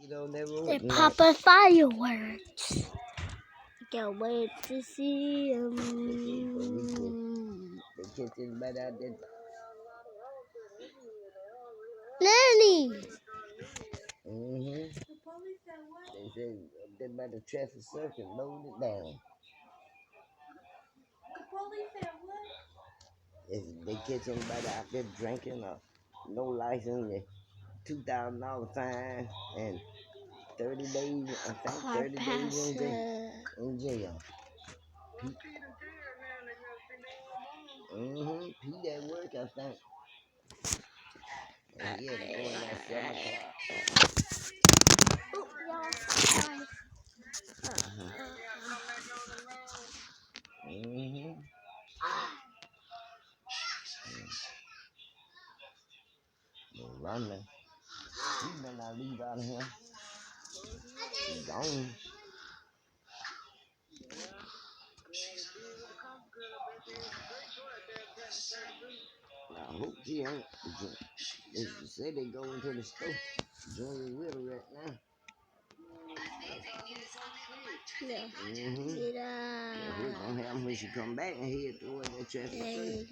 They're popping fireworks. Can't wait to see them. Lenny! They said they're by the traffic circuit, load it down. If they catch somebody out there drinking or no license, $2,000 fine and 30 days, I think 30 days in jail. Pete at work, I think. And he had to go in at 7 o'clock. Running. He better not leave out of here. He's gone. I hope she ain't. They say they go into the store. Join with her right now. Yeah. We're gonna have them when she come back and head toward that traffic circle.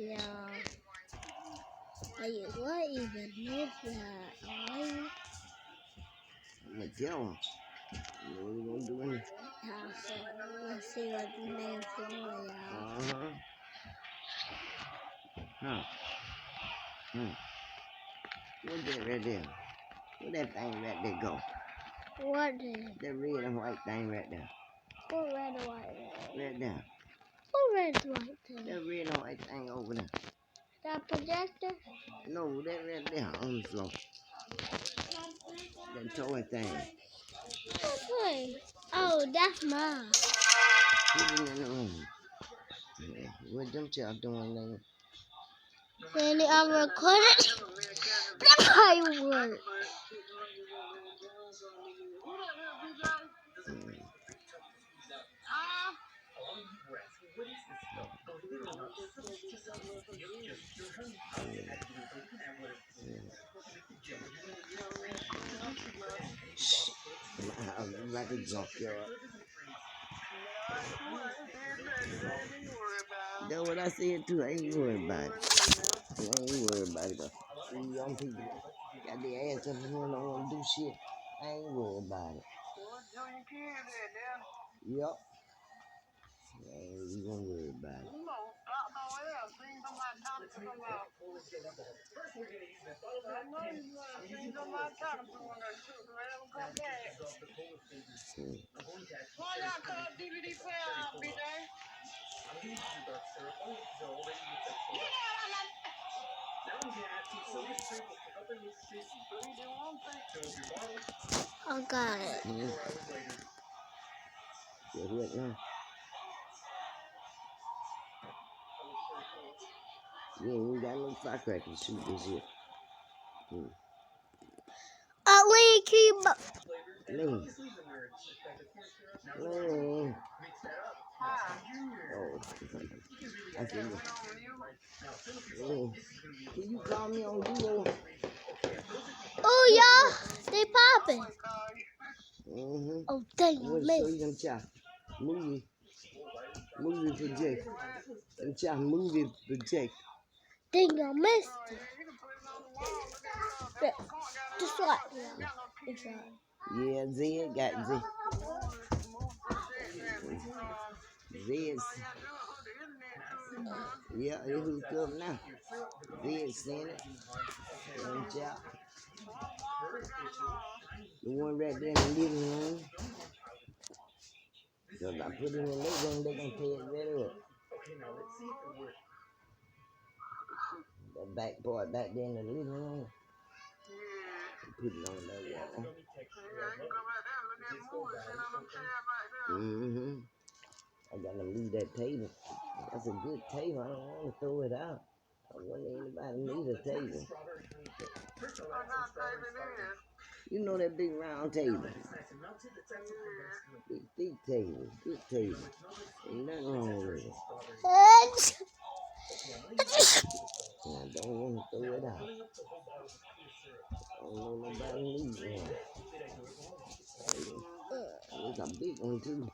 What even is that? I'm gonna tell them. You know what we're gonna do in it? Let's see what the name's for, What's that right there? Where that thing right there go? What is that red and white thing right there? What red and white thing? Right there. What red and white thing? That red and white thing over there. That projector? No, that right there on the floor. That toy thing. Okay. Oh, that's mine. Put it in the room. Yeah. What them child doing there? Danny, I'm recording. That's how you work. I'm like a junkyard. That's what I said too. I ain't worried about it. I ain't worried about it. See, young people got their ass up and don't want to do shit. I ain't worried about it. Yup. I ain't even gonna worry about it. I got it. Guess what now? You ain't got no firecrackers to shoot this year. Lee, keep up. Lee. Oh. I said, Lee. Can you call me on Duo? Oh, yeah. They popping. Oh, dang, I'm gonna show you them child. Movie project. Them child movie project. Dang, I missed it. Just what? Yeah, Zed got Zed. Zed's. Yeah, it hooked up now. Zed seen it. Them child. The one right there in the living room. Because I put it in the living room, they can tear it right up. That back part back there in the living room. Put it on that wall. I gotta leave that table. That's a good table. I don't want to throw it out. I want anybody need a table. You know that big round table. Big thick table. Good table. Ain't nothing wrong with it. I don't want to throw it out. I don't know nobody needs one. It's a big one too.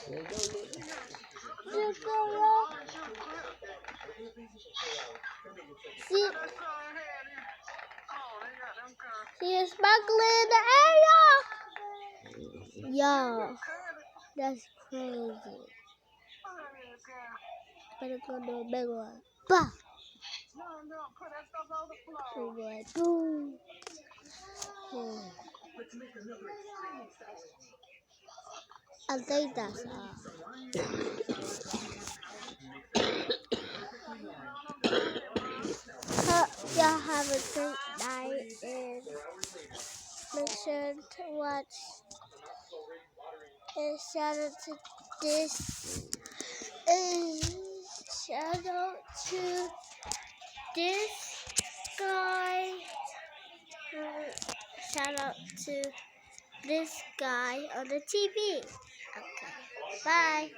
There you go, See, see a sparkle in the area. Yo, that's crazy. Better go do a big one. Bah! Big one. Boom. Boom. I think that's all. Y'all have a great night and make sure to watch and shout out to this shout out to this guy. Shout out to this guy on the TV. Okay. Bye.